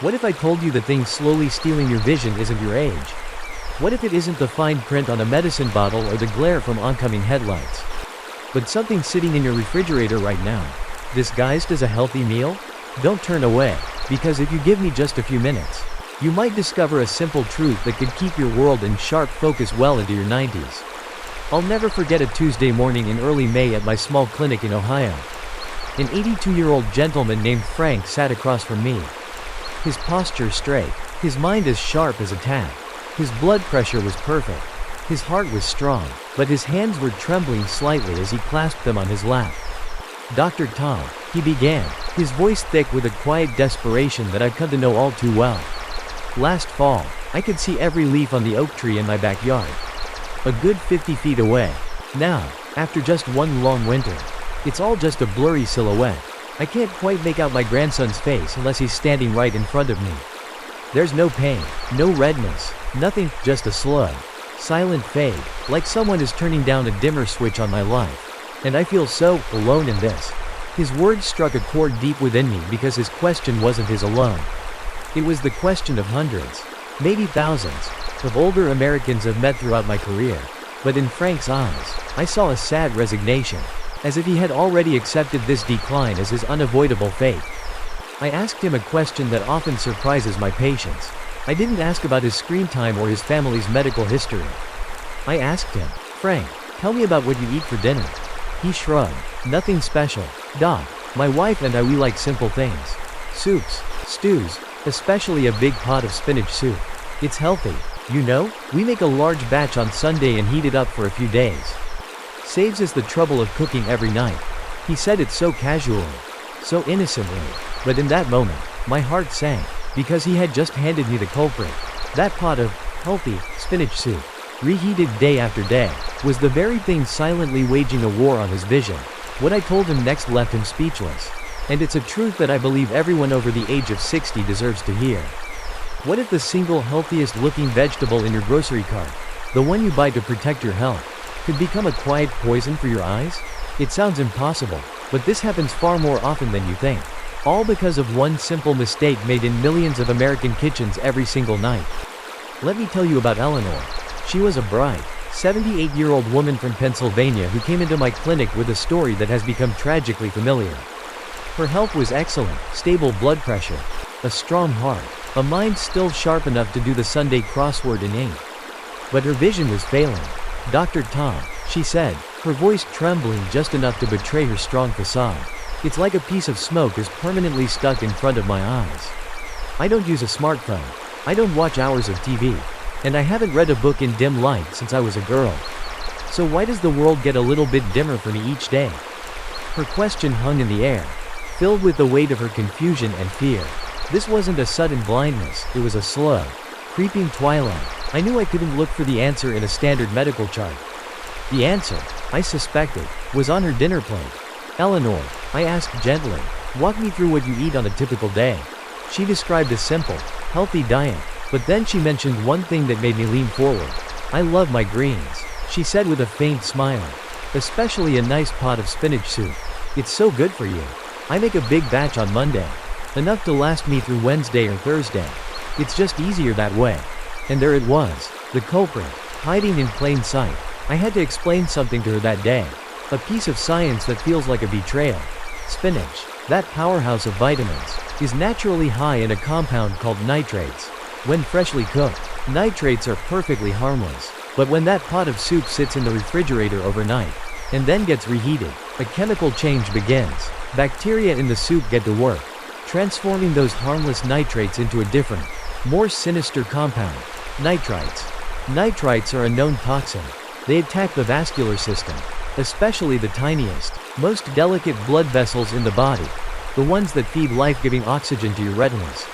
What if I told you the thing slowly stealing your vision isn't your age? What if it isn't the fine print on a medicine bottle or the glare from oncoming headlights? But something sitting in your refrigerator right now, disguised as a healthy meal? Don't turn away, because if you give me just a few minutes, you might discover a simple truth that could keep your world in sharp focus well into your 90s. I'll never forget a Tuesday morning in early May at my small clinic in Ohio. An 82-year-old gentleman named Frank sat across from me. His posture straight, his mind as sharp as a tack. His blood pressure was perfect. His heart was strong, but his hands were trembling slightly as he clasped them on his lap. "Dr. Tom," he began, his voice thick with a quiet desperation that I've come to know all too well. "Last fall, I could see every leaf on the oak tree in my backyard. A good 50 feet away. Now, after just one long winter, it's all just a blurry silhouette. I can't quite make out my grandson's face unless he's standing right in front of me. There's no pain, no redness, nothing, just a slow, silent fade, like someone is turning down a dimmer switch on my life. And I feel so alone in this." His words struck a chord deep within me because his question wasn't his alone. It was the question of hundreds, maybe thousands, of older Americans I've met throughout my career. But in Frank's eyes, I saw a sad resignation, as if he had already accepted this decline as his unavoidable fate. I asked him a question that often surprises my patients. I didn't ask about his screen time or his family's medical history. I asked him, "Frank, tell me about what you eat for dinner." He shrugged. "Nothing special, Doc. My wife and we like simple things. Soups, stews, especially a big pot of spinach soup. It's healthy, you know? We make a large batch on Sunday and heat it up for a few days. Saves us the trouble of cooking every night." He said it so casually, so innocently. But in that moment, my heart sank, because he had just handed me the culprit. That pot of healthy spinach soup, reheated day after day, was the very thing silently waging a war on his vision. What I told him next left him speechless. And it's a truth that I believe everyone over the age of 60 deserves to hear. What if the single healthiest looking vegetable in your grocery cart, the one you buy to protect your health, could become a quiet poison for your eyes? It sounds impossible, but this happens far more often than you think. All because of one simple mistake made in millions of American kitchens every single night. Let me tell you about Eleanor. She was a bright, 78-year-old woman from Pennsylvania who came into my clinic with a story that has become tragically familiar. Her health was excellent, stable blood pressure, a strong heart, a mind still sharp enough to do the Sunday crossword in ink. But her vision was failing. "Dr. Tom," she said, her voice trembling just enough to betray her strong facade. "It's like a piece of smoke is permanently stuck in front of my eyes. I don't use a smartphone. I don't watch hours of TV. And I haven't read a book in dim light since I was a girl. So why does the world get a little bit dimmer for me each day?" Her question hung in the air, filled with the weight of her confusion and fear. This wasn't a sudden blindness, it was a slow, creeping twilight. I knew I couldn't look for the answer in a standard medical chart. The answer, I suspected, was on her dinner plate. "Eleanor," I asked gently, "walk me through what you eat on a typical day." She described a simple, healthy diet, but then she mentioned one thing that made me lean forward. "I love my greens," she said with a faint smile. "Especially a nice pot of spinach soup. It's so good for you. I make a big batch on Monday. Enough to last me through Wednesday or Thursday. It's just easier that way." And there it was, the culprit, hiding in plain sight. I had to explain something to her that day. A piece of science that feels like a betrayal. Spinach, that powerhouse of vitamins, is naturally high in a compound called nitrates. When freshly cooked, nitrates are perfectly harmless. But when that pot of soup sits in the refrigerator overnight, and then gets reheated, a chemical change begins. Bacteria in the soup get to work, transforming those harmless nitrates into a different, more sinister compound, nitrites. Nitrites are a known toxin. They attack the vascular system, especially the tiniest, most delicate blood vessels in the body, the ones that feed life-giving oxygen to your retinas.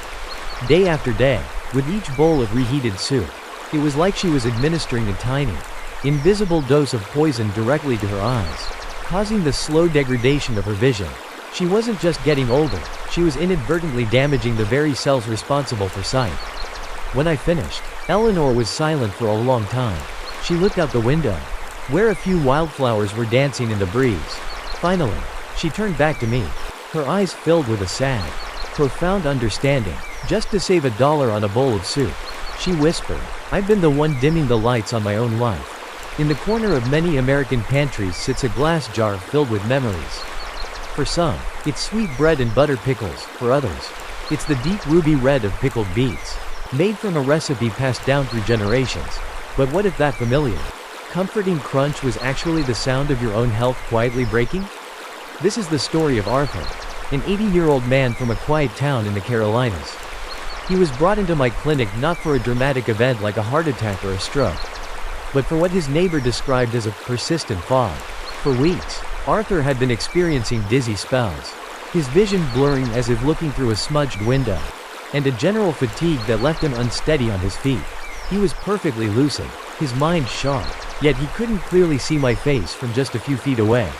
Day after day, with each bowl of reheated soup, it was like she was administering a tiny, invisible dose of poison directly to her eyes, causing the slow degradation of her vision. She wasn't just getting older, she was inadvertently damaging the very cells responsible for sight. When I finished, Eleanor was silent for a long time. She looked out the window, where a few wildflowers were dancing in the breeze. Finally, she turned back to me, her eyes filled with a sad, profound understanding. just to save $1 on a bowl of soup. She whispered. I've been the one dimming the lights on my own life. In the corner of many American pantries sits a glass jar filled with memories. For some, it's sweet bread and butter pickles. For others, it's the deep ruby red of pickled beets, made from a recipe passed down through generations. But what if that familiar, comforting crunch was actually the sound of your own health quietly breaking? This is the story of Arthur, an 80-year-old man from a quiet town in the Carolinas. He was brought into my clinic not for a dramatic event like a heart attack or a stroke, but for what his neighbor described as a persistent fog. For weeks, Arthur had been experiencing dizzy spells, his vision blurring as if looking through a smudged window, and a general fatigue that left him unsteady on his feet. He was perfectly lucid, his mind sharp, yet he couldn't clearly see my face from just a few feet away.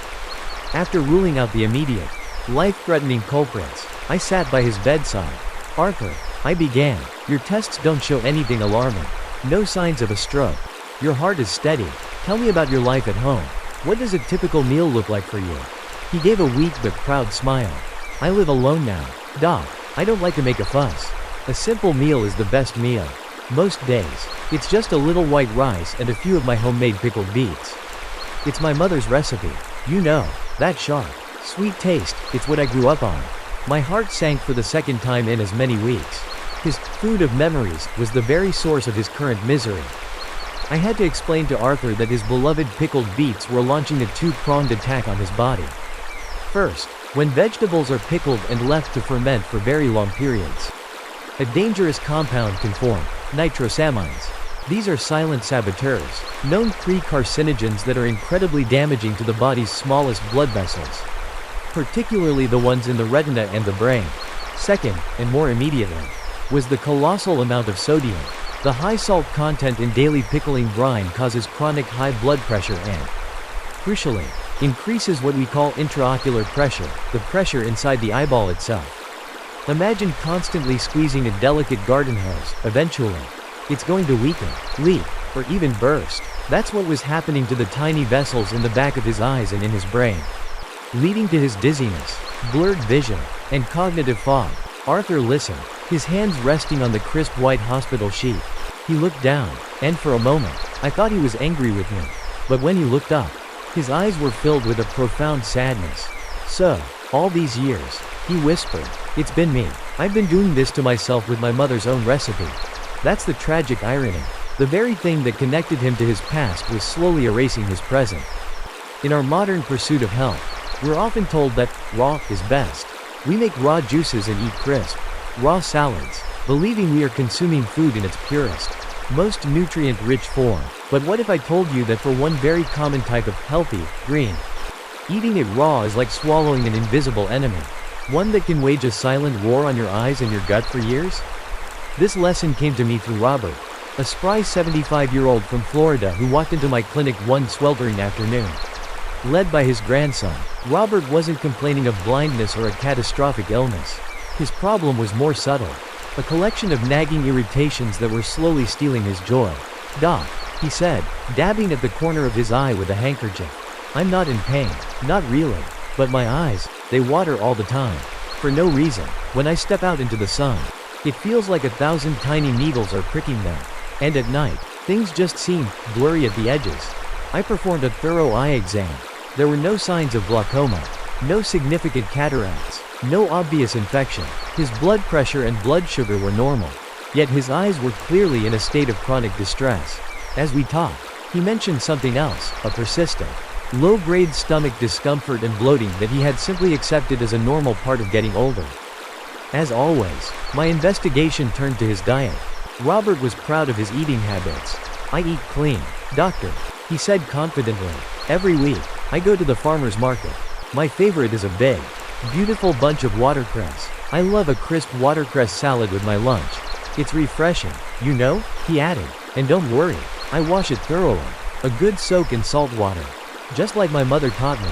After ruling out the immediate, life-threatening culprits, I sat by his bedside. Arthur, I began, your tests don't show anything alarming. No signs of a stroke. Your heart is steady. Tell me about your life at home. What does a typical meal look like for you? He gave a weak but proud smile. I live alone now, Doc. I don't like to make a fuss. A simple meal is the best meal. Most days, it's just a little white rice and a few of my homemade pickled beets. It's my mother's recipe. You know, that sharp, sweet taste, it's what I grew up on. My heart sank for the second time in as many weeks. His food of memories was the very source of his current misery. I had to explain to Arthur that his beloved pickled beets were launching a two-pronged attack on his body. First, when vegetables are pickled and left to ferment for very long periods, a dangerous compound can form, nitrosamines. These are silent saboteurs, known pre-carcinogens that are incredibly damaging to the body's smallest blood vessels, particularly the ones in the retina and the brain. Second, and more immediately, was the colossal amount of sodium. The high salt content in daily pickling brine causes chronic high blood pressure and, crucially, increases what we call intraocular pressure, the pressure inside the eyeball itself. Imagine constantly squeezing a delicate garden hose. Eventually, it's going to weaken, leak, or even burst. That's what was happening to the tiny vessels in the back of his eyes and in his brain, leading to his dizziness, blurred vision, and cognitive fog. Arthur listened, his hands resting on the crisp white hospital sheet. He looked down, and for a moment, I thought he was angry with me. But when he looked up, his eyes were filled with a profound sadness. So, all these years, he whispered, it's been me. I've been doing this to myself with my mother's own recipe. That's the tragic irony. The very thing that connected him to his past was slowly erasing his present. In our modern pursuit of health, we're often told that raw is best. We make raw juices and eat crisp, raw salads, believing we are consuming food in its purest, most nutrient-rich form. But what if I told you that for one very common type of healthy, green, eating it raw is like swallowing an invisible enemy, one that can wage a silent war on your eyes and your gut for years? This lesson came to me through Robert, a spry 75-year-old from Florida who walked into my clinic one sweltering afternoon. Led by his grandson, Robert wasn't complaining of blindness or a catastrophic illness. His problem was more subtle, a collection of nagging irritations that were slowly stealing his joy. Doc, he said, dabbing at the corner of his eye with a handkerchief. I'm not in pain, not really, but my eyes, they water all the time. For no reason. When I step out into the sun, it feels like 1,000 tiny needles are pricking them. And at night, things just seem blurry at the edges. I performed a thorough eye exam. There were no signs of glaucoma, no significant cataracts, no obvious infection. His blood pressure and blood sugar were normal. Yet his eyes were clearly in a state of chronic distress. As we talked, he mentioned something else, a persistent, low-grade stomach discomfort and bloating that he had simply accepted as a normal part of getting older. As always, my investigation turned to his diet. Robert was proud of his eating habits. I eat clean, doctor, he said confidently. Every week, I go to the farmer's market. My favorite is a big, beautiful bunch of watercress. I love a crisp watercress salad with my lunch. It's refreshing, you know, he added. And don't worry, I wash it thoroughly. A good soak in salt water. Just like my mother taught me.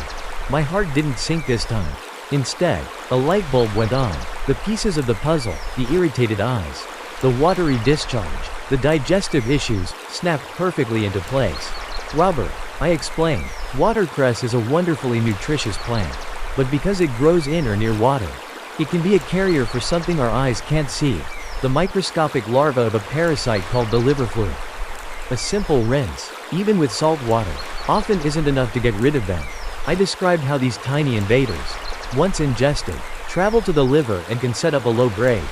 My heart didn't sink this time. Instead, a light bulb went on. The pieces of the puzzle, the irritated eyes, the watery discharge, the digestive issues, snapped perfectly into place. Robert, I explained, watercress is a wonderfully nutritious plant. But because it grows in or near water, it can be a carrier for something our eyes can't see. the microscopic larva of a parasite called the liver fluke. A simple rinse, even with salt water, often isn't enough to get rid of them. I described how these tiny invaders, once ingested, travel to the liver and can set up a low-grade,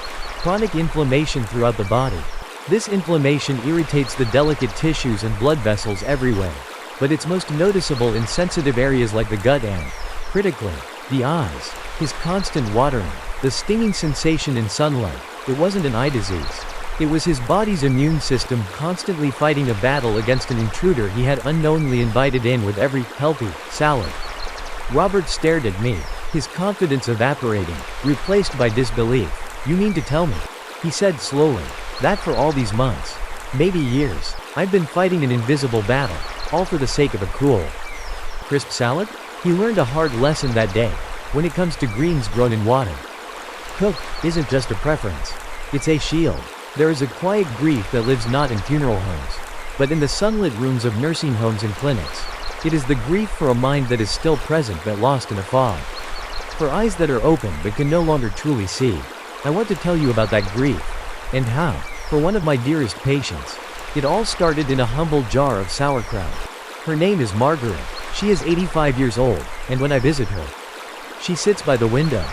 chronic inflammation throughout the body. This inflammation irritates the delicate tissues and blood vessels everywhere, but it's most noticeable in sensitive areas like the gut and, critically, the eyes. His constant watering, the stinging sensation in sunlight, it wasn't an eye disease. It was his body's immune system constantly fighting a battle against an intruder he had unknowingly invited in with every healthy salad. Robert stared at me, his confidence evaporating, replaced by disbelief. "You mean to tell me," he said slowly, "that for all these months, maybe years, I've been fighting an invisible battle, all for the sake of a cool, crisp salad?" He learned a hard lesson that day. When it comes to greens grown in water, cooked isn't just a preference. It's a shield. There is a quiet grief that lives not in funeral homes, but in the sunlit rooms of nursing homes and clinics. It is the grief for a mind that is still present but lost in a fog. For eyes that are open but can no longer truly see. I want to tell you about that grief. And how. For one of my dearest patients. It all started in a humble jar of sauerkraut. Her name is Margaret. She is 85 years old, and when I visit her, she sits by the window,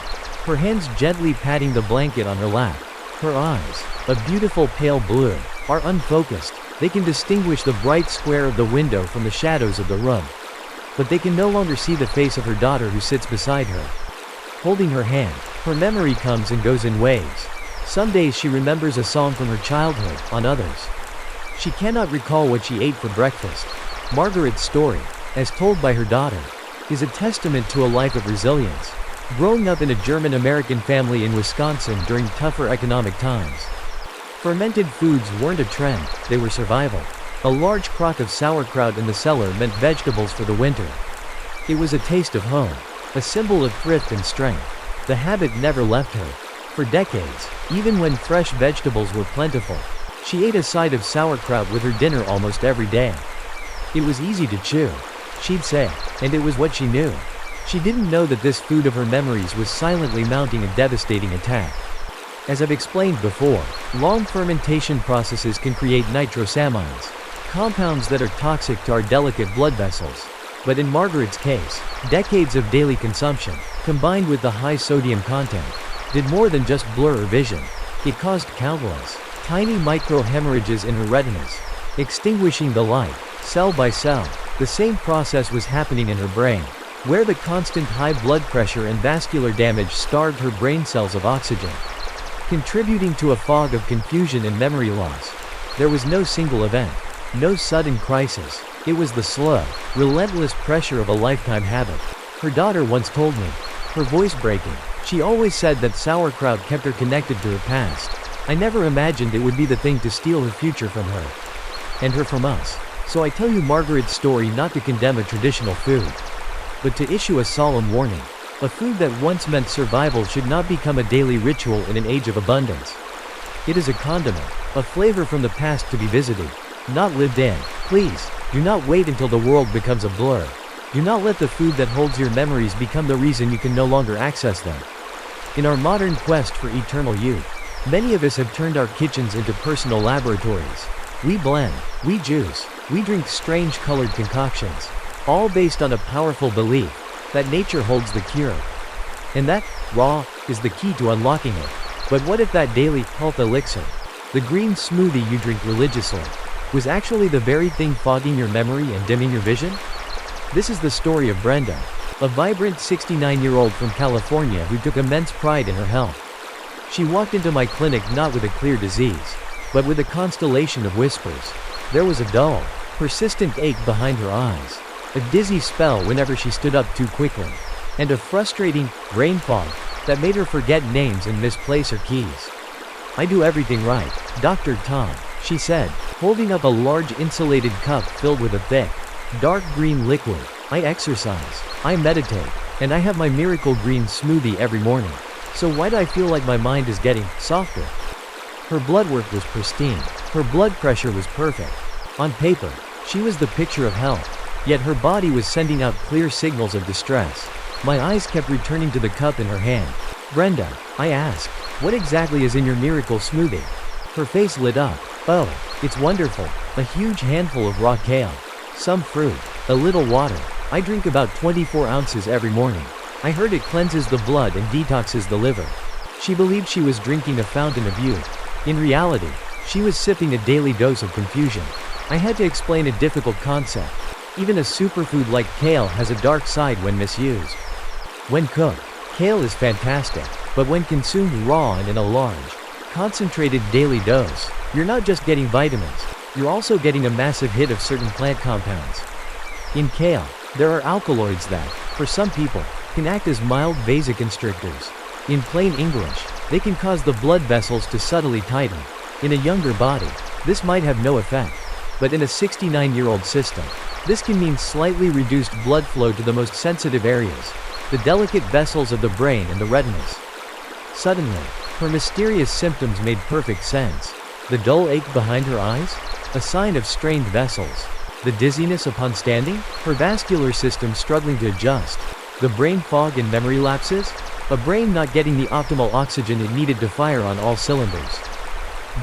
her hands gently patting the blanket on her lap. Her eyes, a beautiful pale blue, are unfocused. They can distinguish the bright square of the window from the shadows of the room. But they can no longer see the face of her daughter who sits beside her. Holding her hand, her memory comes and goes in waves. Some days she remembers a song from her childhood, on others, she cannot recall what she ate for breakfast. Margaret's story, as told by her daughter, is a testament to a life of resilience. Growing up in a German-American family in Wisconsin during tougher economic times. Fermented foods weren't a trend, they were survival. A large crock of sauerkraut in the cellar meant vegetables for the winter. It was a taste of home, a symbol of thrift and strength. The habit never left her. For decades, even when fresh vegetables were plentiful, she ate a side of sauerkraut with her dinner almost every day. It was easy to chew, she'd say, and it was what she knew. She didn't know that this food of her memories was silently mounting a devastating attack. As I've explained before, long fermentation processes can create nitrosamines, compounds that are toxic to our delicate blood vessels. But in Margaret's case, decades of daily consumption, combined with the high sodium content, did more than just blur her vision. It caused countless, tiny microhemorrhages in her retinas, extinguishing the light, cell by cell. The same process was happening in her brain, where the constant high blood pressure and vascular damage starved her brain cells of oxygen, contributing to a fog of confusion and memory loss. There was no single event, no sudden crisis. It was the slow, relentless pressure of a lifetime habit. Her daughter once told me, her voice breaking, she always said that sauerkraut kept her connected to her past. I never imagined it would be the thing to steal her future from her, and her from us. So I tell you Margaret's story not to condemn a traditional food, but to issue a solemn warning. A food that once meant survival should not become a daily ritual in an age of abundance. It is a condiment, a flavor from the past to be visited, not lived in. Please, do not wait until the world becomes a blur. Do not let the food that holds your memories become the reason you can no longer access them. In our modern quest for eternal youth, many of us have turned our kitchens into personal laboratories. We blend, we juice, we drink strange colored concoctions, all based on a powerful belief that nature holds the cure. And that, raw, is the key to unlocking it. But what if that daily health elixir, the green smoothie you drink religiously, was actually the very thing fogging your memory and dimming your vision? This is the story of Brenda, a vibrant 69-year-old from California who took immense pride in her health. She walked into my clinic not with a clear disease, but with a constellation of whispers. There was a dull, persistent ache behind her eyes, a dizzy spell whenever she stood up too quickly, and a frustrating brain fog that made her forget names and misplace her keys. "I do everything right, Dr. Tom," she said, holding up a large insulated cup filled with a thick, dark green liquid. "I exercise, I meditate, and I have my miracle green smoothie every morning. So why do I feel like my mind is getting softer?" Her blood work was pristine. Her blood pressure was perfect. On paper, she was the picture of health. Yet her body was sending out clear signals of distress. My eyes kept returning to the cup in her hand. "Brenda," I asked, What exactly is in your miracle smoothie? Her face lit up. Oh, it's wonderful. A huge handful of raw kale. Some fruit. A little water. I drink about 24 ounces every morning. I heard it cleanses the blood and detoxes the liver. She believed she was drinking a fountain of youth. In reality, she was sipping a daily dose of confusion. I had to explain a difficult concept. Even a superfood like kale has a dark side when misused. When cooked, kale is fantastic, but when consumed raw and in a large, concentrated daily dose, you're not just getting vitamins, you're also getting a massive hit of certain plant compounds. In kale, there are alkaloids that, for some people, can act as mild vasoconstrictors. In plain English, they can cause the blood vessels to subtly tighten. In a younger body, this might have no effect. But in a 69-year-old system, this can mean slightly reduced blood flow to the most sensitive areas, the delicate vessels of the brain and the retinas. Suddenly, her mysterious symptoms made perfect sense. The dull ache behind her eyes? A sign of strained vessels. The dizziness upon standing? Her vascular system struggling to adjust. The brain fog and memory lapses? A brain not getting the optimal oxygen it needed to fire on all cylinders.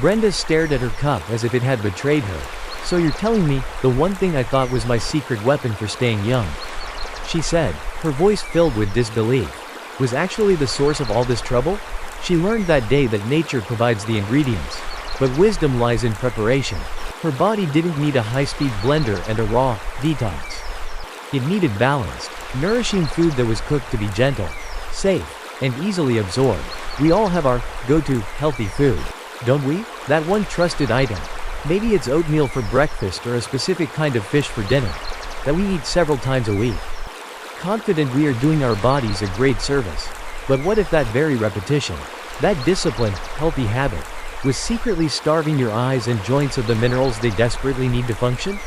Brenda stared at her cup as if it had betrayed her. So you're telling me, the one thing I thought was my secret weapon for staying young, she said, her voice filled with disbelief, was actually the source of all this trouble? She learned that day that nature provides the ingredients, but wisdom lies in preparation. Her body didn't need a high-speed blender and a raw detox. It needed balanced, nourishing food that was cooked to be gentle, safe, and easily absorbed. We all have our go-to healthy food, don't we? That one trusted item. Maybe it's oatmeal for breakfast or a specific kind of fish for dinner that we eat several times a week. Confident we are doing our bodies a great service. But what if that very repetition, that disciplined, healthy habit, was secretly starving your eyes and joints of the minerals they desperately need to function?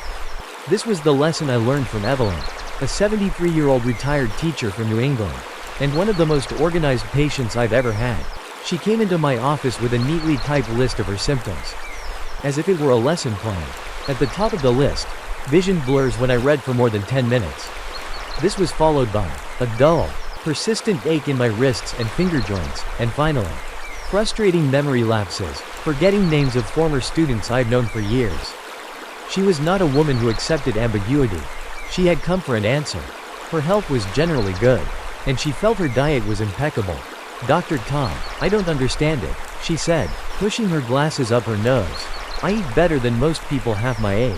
This was the lesson I learned from Evelyn, a 73-year-old retired teacher from New England, and one of the most organized patients I've ever had. She came into my office with a neatly typed list of her symptoms, as if it were a lesson plan. At the top of the list, vision blurs when I read for more than 10 minutes. This was followed by a dull, persistent ache in my wrists and finger joints, and finally, frustrating memory lapses, forgetting names of former students I've known for years. She was not a woman who accepted ambiguity. She had come for an answer. Her health was generally good, and she felt her diet was impeccable. Dr. Tom, I don't understand it, she said, pushing her glasses up her nose. I eat better than most people half my age.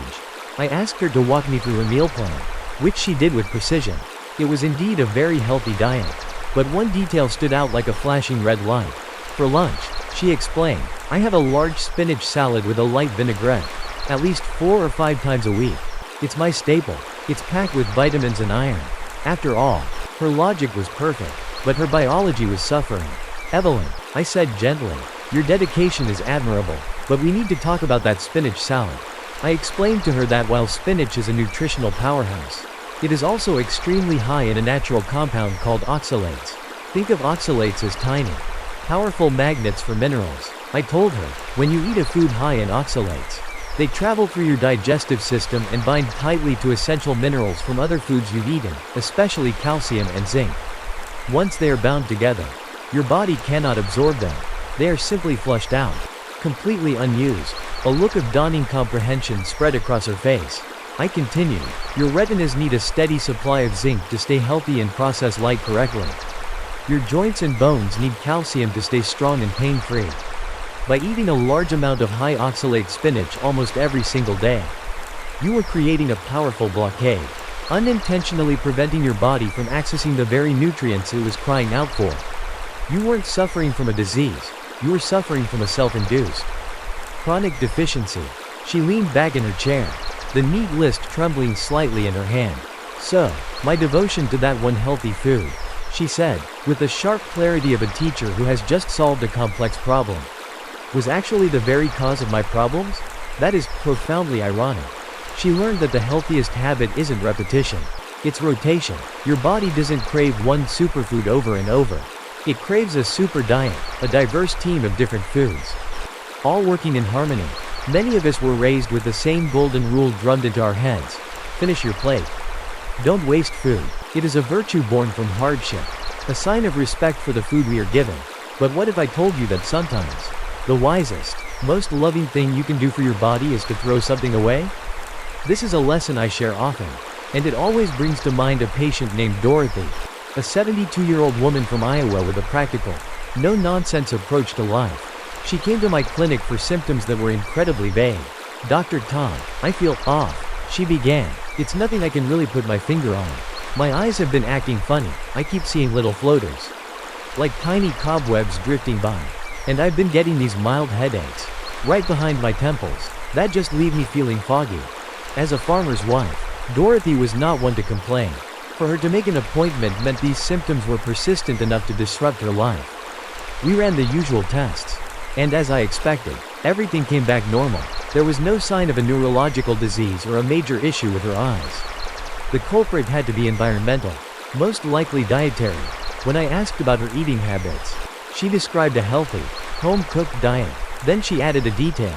I asked her to walk me through her meal plan, which she did with precision. It was indeed a very healthy diet. But one detail stood out like a flashing red light. For lunch, she explained, I have a large spinach salad with a light vinaigrette, at least 4 or 5 times a week. It's my staple. It's packed with vitamins and iron. After all, her logic was perfect, but her biology was suffering. Evelyn, I said gently, your dedication is admirable, but we need to talk about that spinach salad. I explained to her that while spinach is a nutritional powerhouse, it is also extremely high in a natural compound called oxalates. Think of oxalates as tiny, powerful magnets for minerals. I told her, when you eat a food high in oxalates, they travel through your digestive system and bind tightly to essential minerals from other foods you've eaten, especially calcium and zinc. Once they are bound together, your body cannot absorb them. They are simply flushed out, completely unused. A look of dawning comprehension spread across her face. I continued, your retinas need a steady supply of zinc to stay healthy and process light correctly. Your joints and bones need calcium to stay strong and pain-free. By eating a large amount of high oxalate spinach almost every single day, you were creating a powerful blockade, unintentionally preventing your body from accessing the very nutrients it was crying out for. You weren't suffering from a disease, you were suffering from a self-induced chronic deficiency. She leaned back in her chair, the neat list trembling slightly in her hand. So, my devotion to that one healthy food, she said, with the sharp clarity of a teacher who has just solved a complex problem, was actually the very cause of my problems? That is profoundly ironic. She learned that the healthiest habit isn't repetition, it's rotation. Your body doesn't crave one superfood over and over. It craves a super diet, a diverse team of different foods, all working in harmony. Many of us were raised with the same golden rule drummed into our heads. Finish your plate. Don't waste food. It is a virtue born from hardship, a sign of respect for the food we are given. But what if I told you that sometimes the wisest, most loving thing you can do for your body is to throw something away? This is a lesson I share often, and it always brings to mind a patient named Dorothy, a 72-year-old woman from Iowa with a practical, no-nonsense approach to life. She came to my clinic for symptoms that were incredibly vague. "Dr. Tom, I feel off," she began. "It's nothing I can really put my finger on. My eyes have been acting funny, I keep seeing little floaters, like tiny cobwebs drifting by. And I've been getting these mild headaches, right behind my temples, that just leave me feeling foggy." As a farmer's wife, Dorothy was not one to complain. For her to make an appointment meant these symptoms were persistent enough to disrupt her life. We ran the usual tests. And as I expected, everything came back normal. There was no sign of a neurological disease or a major issue with her eyes. The culprit had to be environmental, most likely dietary. When I asked about her eating habits, she described a healthy, home-cooked diet. Then she added a detail,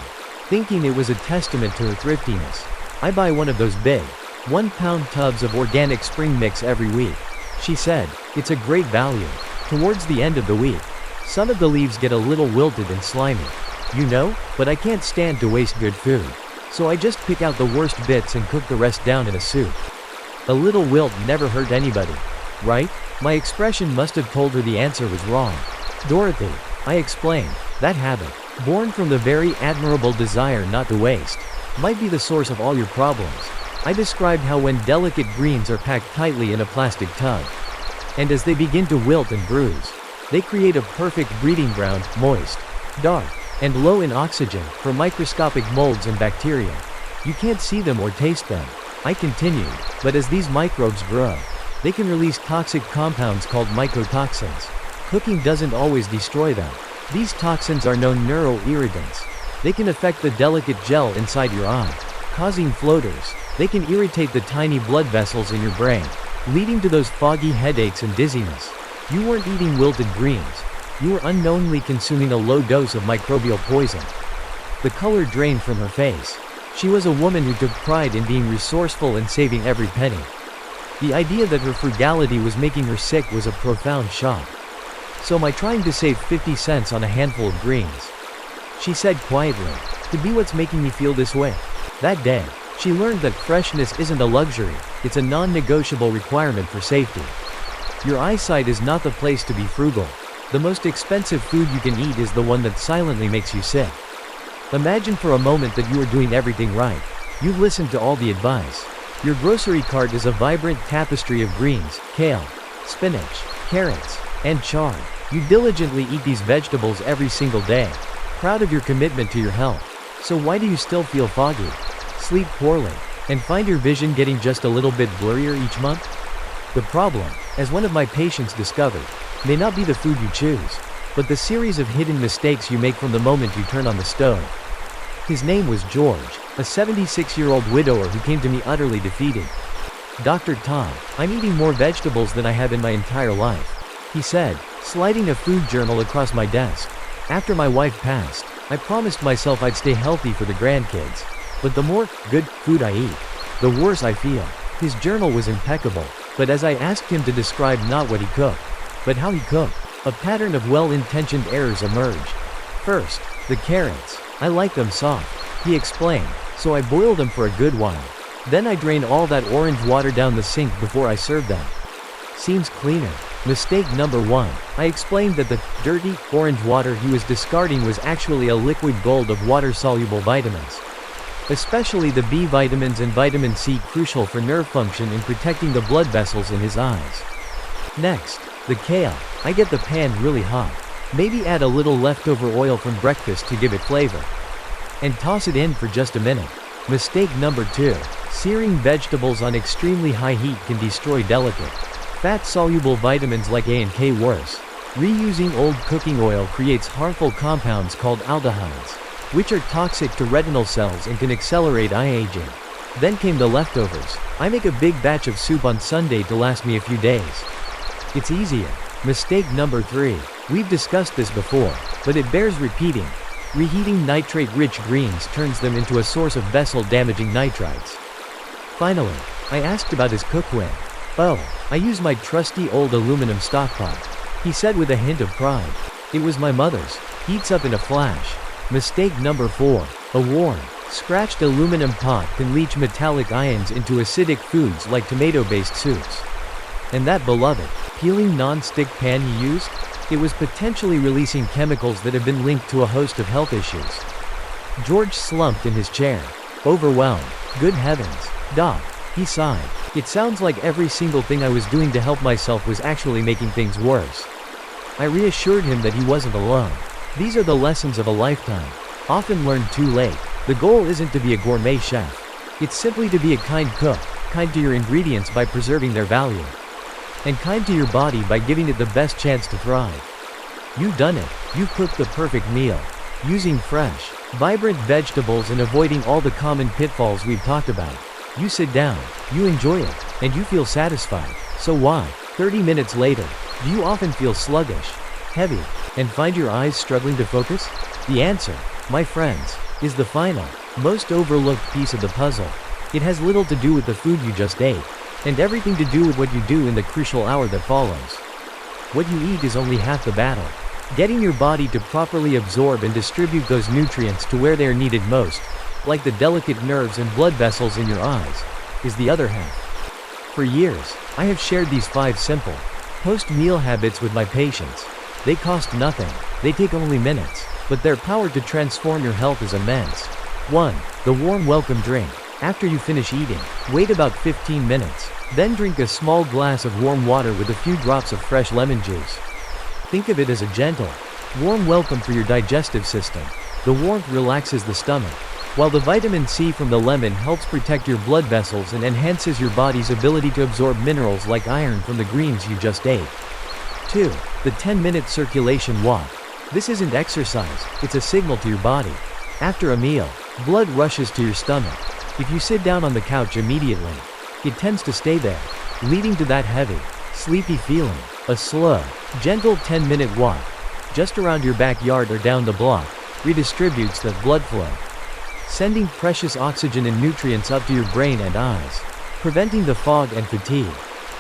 thinking it was a testament to her thriftiness. "I buy one of those big, 1-pound tubs of organic spring mix every week," she said. "It's a great value." Towards the end of the week, some of the leaves get a little wilted and slimy. But I can't stand to waste good food. So I just pick out the worst bits and cook the rest down in a soup. A little wilt never hurt anybody, right? My expression must have told her the answer was wrong. "Dorothy," I explained, "that habit, born from the very admirable desire not to waste, might be the source of all your problems." I described how when delicate greens are packed tightly in a plastic tub, and as they begin to wilt and bruise, they create a perfect breeding ground, moist, dark, and low in oxygen, for microscopic molds and bacteria. You can't see them or taste them. I continued, but as these microbes grow, they can release toxic compounds called mycotoxins. Cooking doesn't always destroy them. These toxins are known neuroirritants. They can affect the delicate gel inside your eye, causing floaters. They can irritate the tiny blood vessels in your brain, leading to those foggy headaches and dizziness. You weren't eating wilted greens. You were unknowingly consuming a low dose of microbial poison. The color drained from her face. She was a woman who took pride in being resourceful and saving every penny. The idea that her frugality was making her sick was a profound shock. "So am I trying to save 50 cents on a handful of greens?" she said quietly. "Could be what's making me feel this way." That day, she learned that freshness isn't a luxury, it's a non-negotiable requirement for safety. Your eyesight is not the place to be frugal. The most expensive food you can eat is the one that silently makes you sick. Imagine for a moment that you are doing everything right. You've listened to all the advice. Your grocery cart is a vibrant tapestry of greens, kale, spinach, carrots, and chard. You diligently eat these vegetables every single day, proud of your commitment to your health. So why do you still feel foggy, sleep poorly, and find your vision getting just a little bit blurrier each month? The problem, as one of my patients discovered, may not be the food you choose, but the series of hidden mistakes you make from the moment you turn on the stove. His name was George, a 76-year-old widower who came to me utterly defeated. "Dr. Tom, I'm eating more vegetables than I have in my entire life," he said, sliding a food journal across my desk. "After my wife passed, I promised myself I'd stay healthy for the grandkids. But the more good food I eat, the worse I feel." His journal was impeccable, but as I asked him to describe not what he cooked, but how he cooked, a pattern of well-intentioned errors emerged. "First, the carrots. I like them soft," he explained, "so I boil them for a good while. Then I drain all that orange water down the sink before I serve them. Seems cleaner." Mistake number 1. I explained that the dirty, orange water he was discarding was actually a liquid gold of water-soluble vitamins, especially the B vitamins and vitamin C, crucial for nerve function and protecting the blood vessels in his eyes. Next, the kale. I get the pan really hot. Maybe add a little leftover oil from breakfast to give it flavor, and toss it in for just a minute. Mistake number 2. Searing vegetables on extremely high heat can destroy delicate, fat-soluble vitamins like A and K. Worse, reusing old cooking oil creates harmful compounds called aldehydes, which are toxic to retinal cells and can accelerate eye aging. Then came the leftovers. I make a big batch of soup on Sunday to last me a few days. It's easier. Mistake number 3. We've discussed this before, but it bears repeating. Reheating nitrate-rich greens turns them into a source of vessel-damaging nitrites. Finally, I asked about his cookware. "Oh, I use my trusty old aluminum stockpot," he said with a hint of pride. It was my mother's. Heats up in a flash. Mistake number 4. A worn, scratched aluminum pot can leach metallic ions into acidic foods like tomato-based soups. And that beloved, peeling non-stick pan you used? It was potentially releasing chemicals that have been linked to a host of health issues. George slumped in his chair. Overwhelmed. Good heavens. Doc. He sighed. It sounds like every single thing I was doing to help myself was actually making things worse. I reassured him that he wasn't alone. These are the lessons of a lifetime, often learned too late. The goal isn't to be a gourmet chef. It's simply to be a kind cook, kind to your ingredients by preserving their value, and kind to your body by giving it the best chance to thrive. You've done it. You've cooked the perfect meal, using fresh, vibrant vegetables and avoiding all the common pitfalls we've talked about. You sit down, you enjoy it, and you feel satisfied. So why, 30 minutes later, do you often feel sluggish, heavy, and find your eyes struggling to focus? The answer, my friends, is the final, most overlooked piece of the puzzle. It has little to do with the food you just ate, and everything to do with what you do in the crucial hour that follows. What you eat is only half the battle. Getting your body to properly absorb and distribute those nutrients to where they are needed most, like the delicate nerves and blood vessels in your eyes, is the other half. For years, I have shared these 5 simple, post-meal habits with my patients. They cost nothing, they take only minutes, but their power to transform your health is immense. 1. The warm welcome drink. After you finish eating, wait about 15 minutes, then drink a small glass of warm water with a few drops of fresh lemon juice. Think of it as a gentle, warm welcome for your digestive system. The warmth relaxes the stomach, while the vitamin C from the lemon helps protect your blood vessels and enhances your body's ability to absorb minerals like iron from the greens you just ate. 2. The 10-minute circulation walk. This isn't exercise, it's a signal to your body. After a meal, blood rushes to your stomach. If you sit down on the couch immediately, it tends to stay there, leading to that heavy, sleepy feeling. A slow, gentle 10-minute walk, just around your backyard or down the block, redistributes that blood flow, sending precious oxygen and nutrients up to your brain and eyes, preventing the fog and fatigue.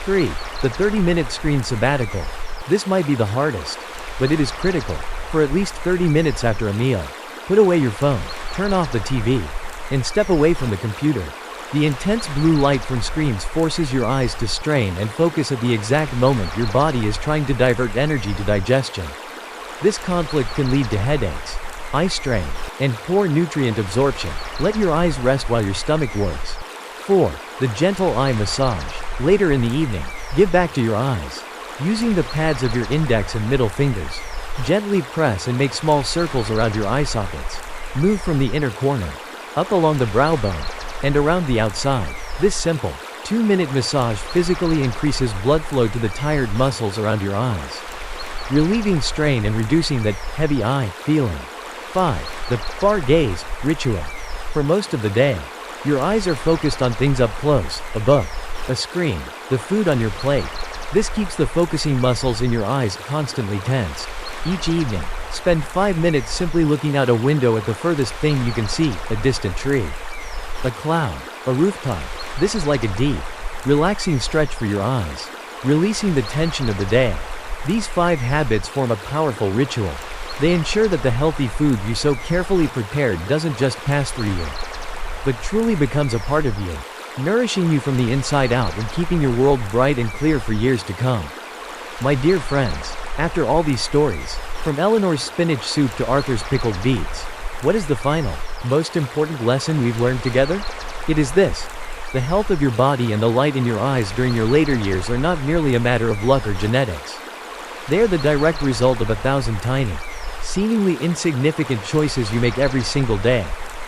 3. The 30-minute screen sabbatical. This might be the hardest, but it is critical. For at least 30 minutes after a meal, put away your phone, turn off the TV, and step away from the computer. The intense blue light from screens forces your eyes to strain and focus at the exact moment your body is trying to divert energy to digestion. This conflict can lead to headaches, eye strain, and poor nutrient absorption. Let your eyes rest while your stomach works. 4. The gentle eye massage. Later in the evening, give back to your eyes. Using the pads of your index and middle fingers, gently press and make small circles around your eye sockets. Move from the inner corner, up along the brow bone, and around the outside. This simple, 2-minute massage physically increases blood flow to the tired muscles around your eyes, relieving strain and reducing that heavy eye feeling. 5. The far gaze ritual. For most of the day, your eyes are focused on things up close, a book, a screen, the food on your plate. This keeps the focusing muscles in your eyes constantly tensed. Each evening, spend 5 minutes simply looking out a window at the furthest thing you can see, a distant tree, a cloud, a rooftop. This is like a deep, relaxing stretch for your eyes, releasing the tension of the day. These 5 habits form a powerful ritual. They ensure that the healthy food you so carefully prepared doesn't just pass through you, but truly becomes a part of you, nourishing you from the inside out and keeping your world bright and clear for years to come. My dear friends, after all these stories, from Eleanor's spinach soup to Arthur's pickled beets, what is the final, most important lesson we've learned together? It is this: the health of your body and the light in your eyes during your later years are not merely a matter of luck or genetics. They are the direct result of 1,000 tiny, seemingly insignificant choices you make every single day.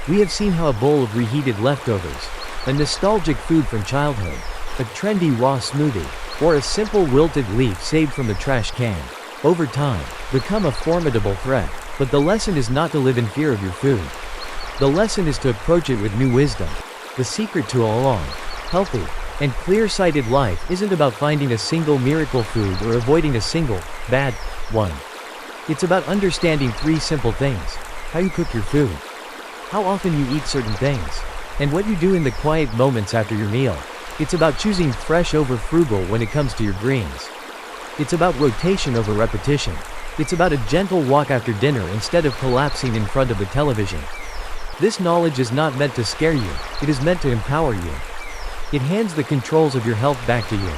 We have seen how a bowl of reheated leftovers, a nostalgic food from childhood, a trendy raw smoothie, or a simple wilted leaf saved from the trash can, over time, become a formidable threat. But the lesson is not to live in fear of your food. The lesson is to approach it with new wisdom. The secret to a long, healthy, and clear-sighted life isn't about finding a single miracle food or avoiding a single, bad, one. It's about understanding 3 simple things: how you cook your food, how often you eat certain things, and what you do in the quiet moments after your meal. It's about choosing fresh over frugal when it comes to your greens. It's about rotation over repetition. It's about a gentle walk after dinner instead of collapsing in front of the television. This knowledge is not meant to scare you, it is meant to empower you. It hands the controls of your health back to you.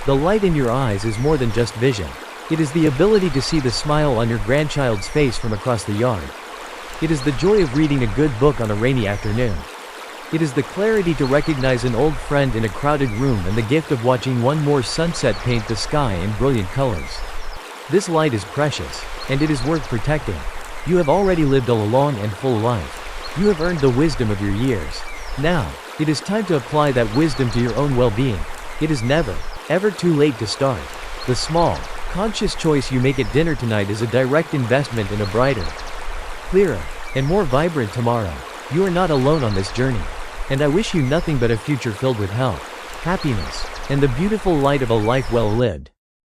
The light in your eyes is more than just vision. It is the ability to see the smile on your grandchild's face from across the yard. It is the joy of reading a good book on a rainy afternoon. It is the clarity to recognize an old friend in a crowded room and the gift of watching one more sunset paint the sky in brilliant colors. This light is precious, and it is worth protecting. You have already lived a long and full life. You have earned the wisdom of your years. Now, it is time to apply that wisdom to your own well-being. It is never, ever too late to start. The small, conscious choice you make at dinner tonight is a direct investment in a brighter, clearer, and more vibrant tomorrow. You are not alone on this journey. And I wish you nothing but a future filled with health, happiness, and the beautiful light of a life well lived.